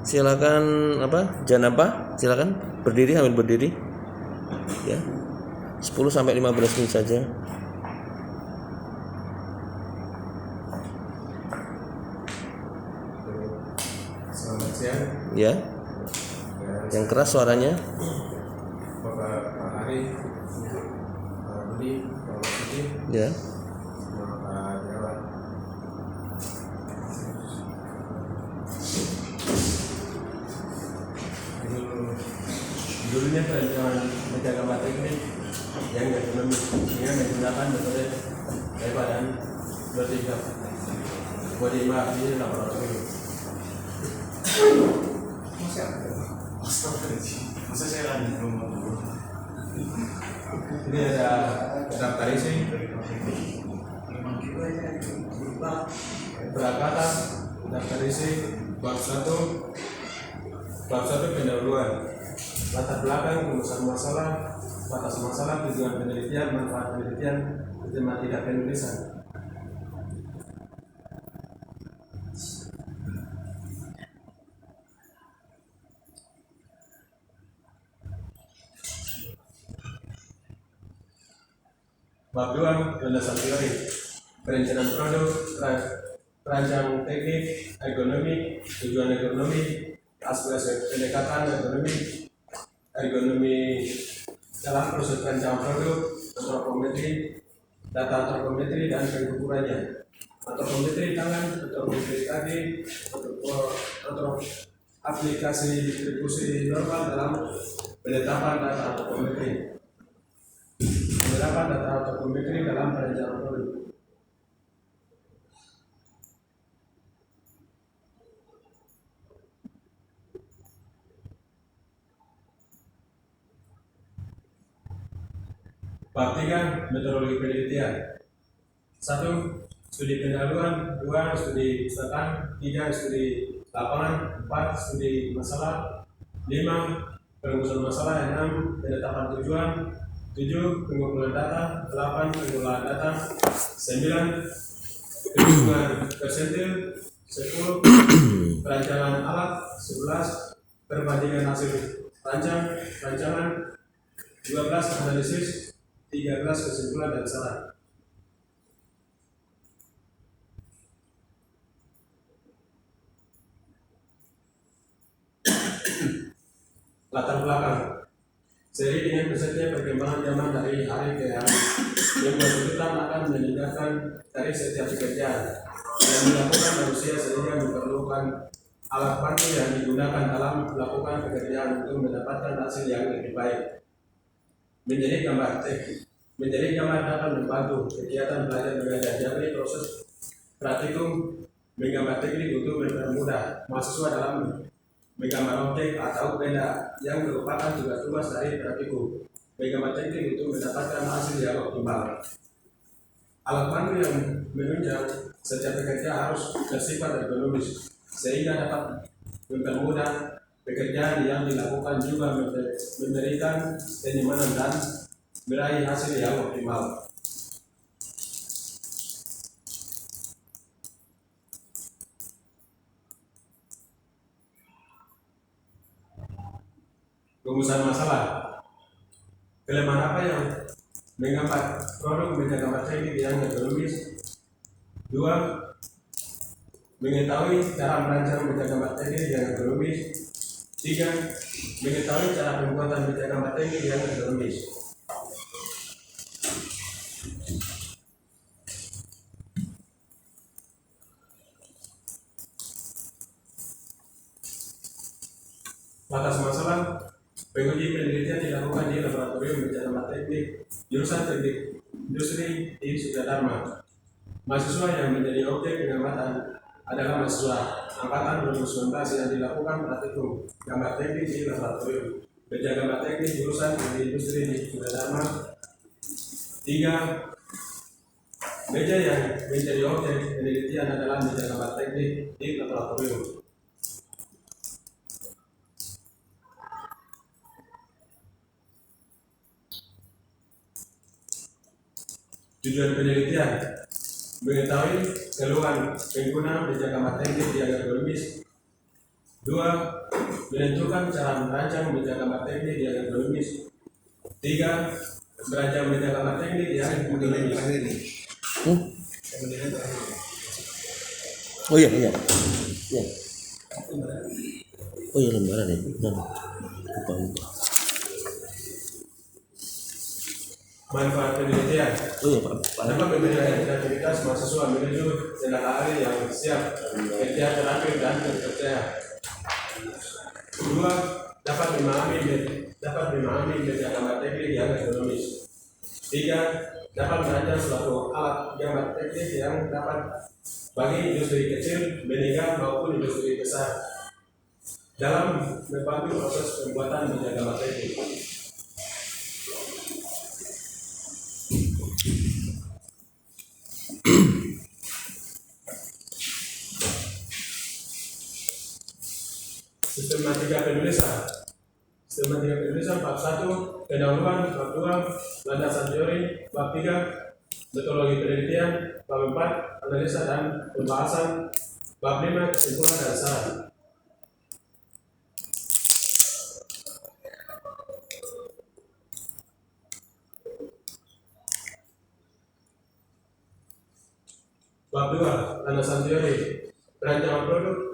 Silakan Janaba, silakan berdiri, ambil berdiri. Ya. 10 sampai 15 menit saja. Selamat siang. Ya. Yang keras suaranya. Bapak Ari, Pak Budi, Pak Siti, Ya. Pak Jawa. Dulunya perencanaan menjaga batik ini yang ekonomi dengan menggunakan metode daripada bertiga body map ini laboratorium. Masa saya lagi belum dulu. Ini ada daftar isi, berakata, daftar isi, bab 1 pendahuluan, latar belakang, rumusan masalah, batas masalah, tujuan penelitian, manfaat penelitian, tema tidak penulisan. Bab 2, landasan teori, perencanaan produk, perancang teknik, ekonomi, tujuan ekonomi, aspek pendekatan ekonomi dalam proses perencanaan produk, antropometri, data antropometri dan pengukurannya. Antropometri tangan, antropometri kaki, aplikasi distribusi normal dalam penetapan data antropometri. Penerapan data antropometri dalam perencanaan produk. Bab 3, metodologi penelitian. 1. Studi pendahuluan. 2. Studi usahaan. 3. Studi lapangan. 4. Studi masalah. 5. Perumusan masalah. 6. Penetapan tujuan. 7. Pengumpulan data. 8. Pengolahan data. 9. Perhitungan persentil. 10. Perancangan alat. 11. Perbandingan hasil rancangan. 12. Analisis. 13. Kesimpulan dan saran. Latar belakang. Seiring dengan pesatnya perkembangan zaman dari hari ke hari, yang berkelanjutan akan meningkatkan dari setiap pekerjaan yang dilakukan manusia sehingga memerlukan alat bantu yang digunakan dalam melakukan pekerjaan untuk mendapatkan hasil yang lebih baik. Menjadi gambar dapat membantu kegiatan belajar mengajar. Jadi proses praktikum menggambar teknik untuk mempermudah mahasiswa dalam menggambar objek atau benda yang merupakan tugas-tugas dari praktikum. Menggambar teknik untuk mendapatkan hasil yang optimal. Alat bantu yang menunjang setiap pekerja harus bersifat ergonomis sehingga dapat mempermudah pekerjaan yang dilakukan, juga memberikan kenyamanan dan meraih hasil yang optimal. Rumusan masalah. Kelemahan apa yang menggambar produk menjadi gambar teknik yang ergonomis? 2. Mengetahui cara merancang media gambar teknik yang ergonomis. 3. Mengetahui cara pembuatan media gambar teknik yang ergonomis. Batas masalah. Penguji penelitian dilakukan di laboratorium media gambar teknik jurusan teknik industri di Sudarma. Mahasiswa yang menjadi objek pengamatan adalah mahasiswa angkatan 2019 yang dilakukan praktikum gambar teknik di laboratorium media gambar teknik jurusan teknik industri di Sudarma. 3. Meja yang menjadi objek penelitian adalah media gambar teknik di laboratorium. Tujuan penelitian: mengetahui keluhan pengguna media gambar teknik yang ergonomis 2. Menentukan cara merancang meja gambar teknik yang ergonomis. 3. Merancang meja gambar teknik yang ergonomis. Oh iya. Iya. Oh iya, lembaran ya. Lupa. Manfaat penelitian. Oh iya, Pak. Dapat memberikan kreativitas mahasiswa menuju tenaga ahli yang siap, kerja terampil dan terpercaya. 2. Dapat memahami meja gambar teknik yang ergonomis. 3. Dapat merancang suatu alat gambar teknik yang dapat bagi industri kecil, menengah maupun industri besar dalam membantu proses pembuatan meja gambar teknik. Sistematika penulisan bab 1, pendahuluan, bab 2, landasan teori, bab 3, metodologi penelitian, bab 4, analisa dan pembahasan, bab 5, kesimpulan dan saran. Bab 2, landasan teori, perancangan produk,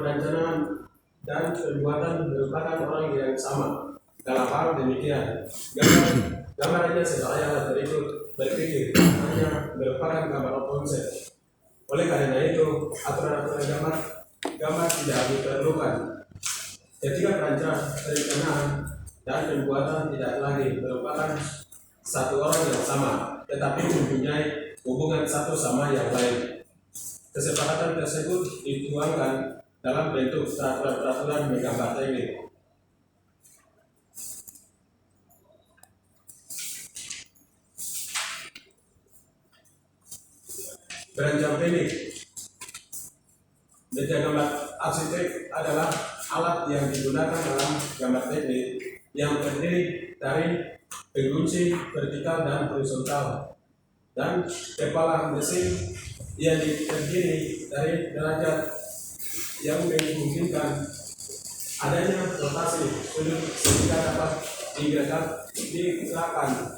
perencanaan dan pembuatan merupakan orang yang sama dalam hal demikian. Gambarnya secara berikut berpikir hanya merupakan gambar konsep. Oleh karena itu, aturan-aturan gambar tidak diperlukan. Ketika perencanaan dan pembuatan tidak lagi merupakan satu orang yang sama, tetapi mempunyai hubungan satu sama yang lain. Kesepakatan tersebut dituangkan dalam bentuk peraturan menggambar teknik. Perancang teknik. Meja gambar arsitek adalah alat yang digunakan dalam gambar teknik yang terdiri dari penggunci vertikal dan horizontal dan kepala mesin yang terdiri dari derajat yang memungkinkan adanya rotasi sudut sehingga dapat digerakkan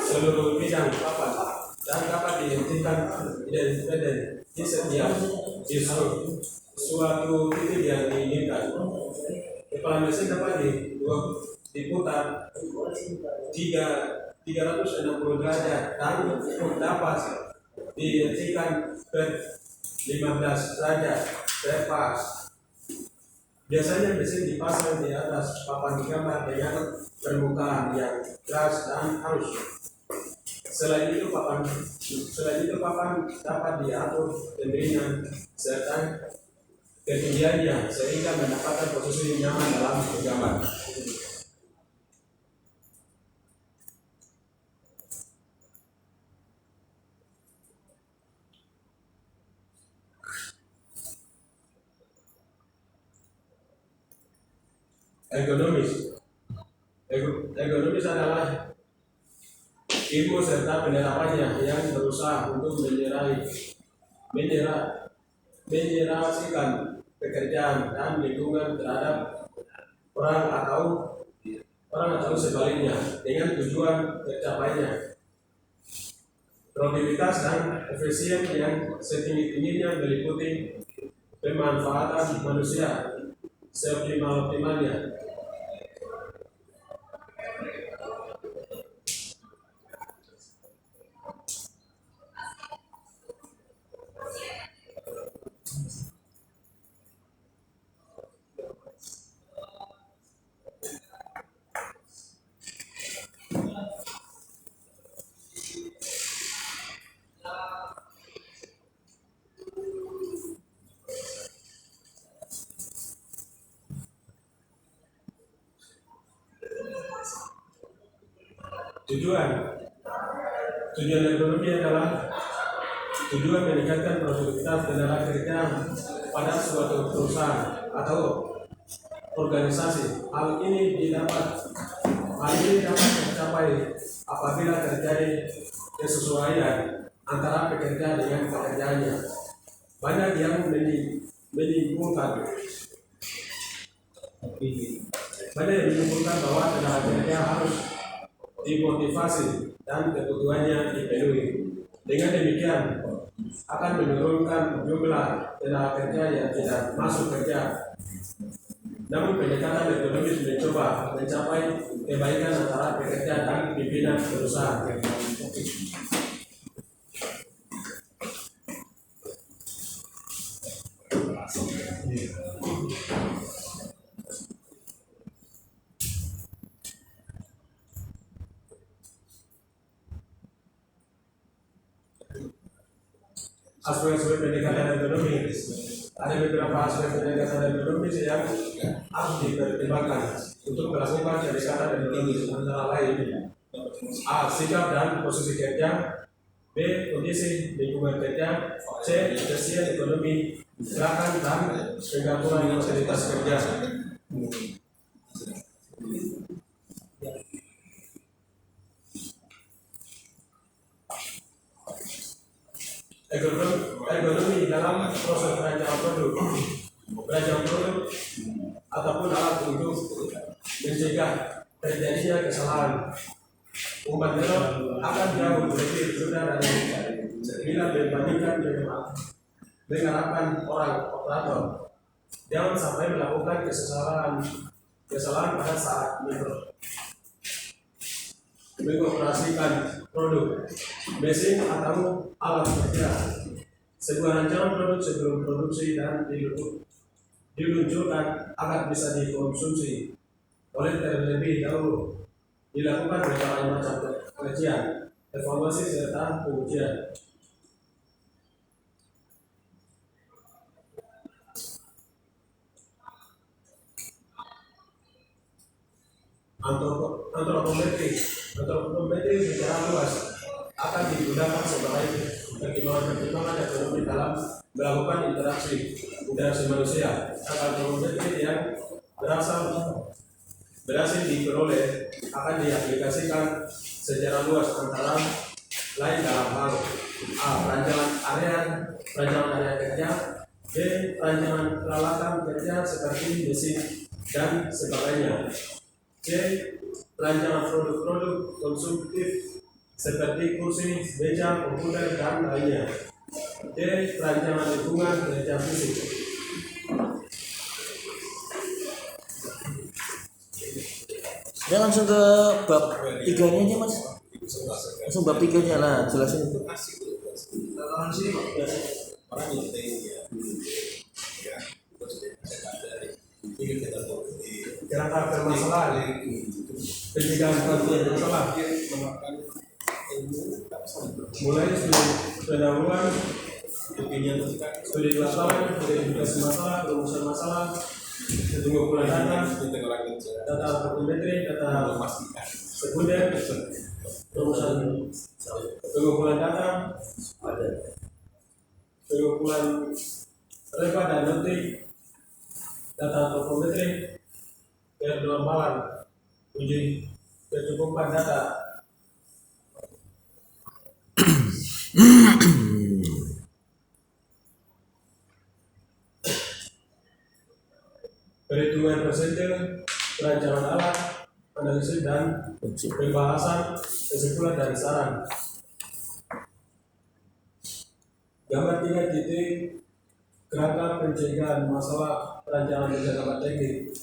seluruh bidang papan dan dapat dihentikan independen di setiap suatu titik yang diinginkan. Kepala mesin dapat diputar 360 derajat dan dapat dihentikan ke 15 derajat per pas. Biasanya mesin dipasang di atas papan gambar dengan permukaan yang keras dan halus. Selain itu papan dapat diatur tingginya serta ketinggiannya sehingga mendapatkan posisi nyaman dalam menggambar. Ergonomis adalah ilmu serta penerapannya yang berusaha untuk menyerasikan pekerjaan dan lingkungan terhadap orang atau sebaliknya dengan tujuan tercapainya produktivitas dan efisien yang setinggi-tingginya meliputi pemanfaatan manusia seoptimal-optimalnya. Tujuan ekonomi adalah tujuan meningkatkan produktivitas tenaga kerja pada suatu perusahaan atau organisasi. Hal ini dapat tercapai apabila terjadi kesesuaian antara pekerja dengan pekerjaannya. banyak yang menyimpulkan bahwa tenaga kerja harus dimotivasi dan kebutuhannya dipenuhi. Dengan demikian akan menurunkan jumlah tenaga kerja yang tidak masuk kerja. Namun pendekatan ekonomis mencoba mencapai kebaikan antara pekerja dan pimpinan perusahaan. Aspek-aspek pendekatan ekonomi, ada beberapa aspek pendekatan ekonomi yang harus dipertimbangkan untuk melakukan pendekatan ekonomi, antara lain A. Sikap dan posisi kerja, B. Kondisi lingkungan kerja, C. Ketersediaan ekonomi, gerakan dan penggabungan fasilitas kerja. Ekonomi dalam proses perancangan produk ataupun alat untuk mencegah terjadinya kesalahan. Umpan teror akan jauh lebih mudah dan bila dibandingkan dengan harapan orang operator. Jangan sampai melakukan kesalahan pada saat mengoperasikan produk, mesin atau alat kerja. Sebuah rancangan produk sebelum produksi dan diluncurkan akan bisa dikonsumsi oleh terlebih dahulu. Dilakukan berbagai macam pengajian, evaluasi serta pengujian. Antropometri secara luas akan digunakan sebagai pertimbangan ekonomi dalam melakukan interaksi manusia. Antropometri yang berhasil diperoleh akan diaplikasikan secara luas antara lain dalam hal A. Perancangan area kerja, B. Perancangan peralatan kerja seperti mesin dan sebagainya, C. Perancangan produk-produk konsumtif seperti kursi, meja, komputer, dan lainnya, D. Perancangan lingkungan kerja fisik. Ya langsung ke bab 3-nya aja mas. Langsung bab 3-nya lah, jelasin itu. Kira-kira permasalahan pencegahan masalah mulai pendahuluan, studi lapangan, identifikasi masalah, perumusan masalah, pengumpulan data antropometri, data sekunder, perumusan pengumpulan data, pengumpulan relevan dan nanti data antropometri, kenormalan, uji kecukupan data. Perhitungan persentase, perancangan alat, analisis dan pembahasan, kesimpulan dan saran. Gambar 3 titik kerangka pencegahan masalah perancangan jangka teknik.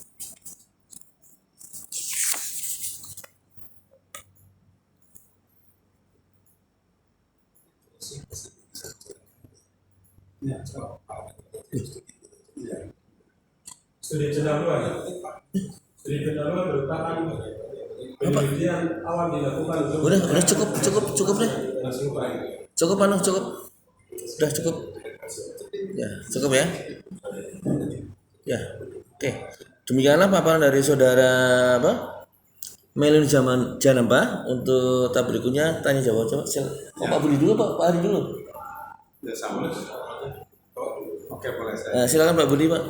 Studi pendahuluan merupakan penelitian awal dilakukan untuk Udah cukup deh. Cukup. Udah cukup. Ya, cukup ya. Ya. Oke. Demikianlah paparan dari saudara Melin Janamba. Untuk tahap berikutnya tanya jawab coba. Pak Budi dulu, Pak Ari dulu. Oke, boleh. Silakan Pak Budi, Pak.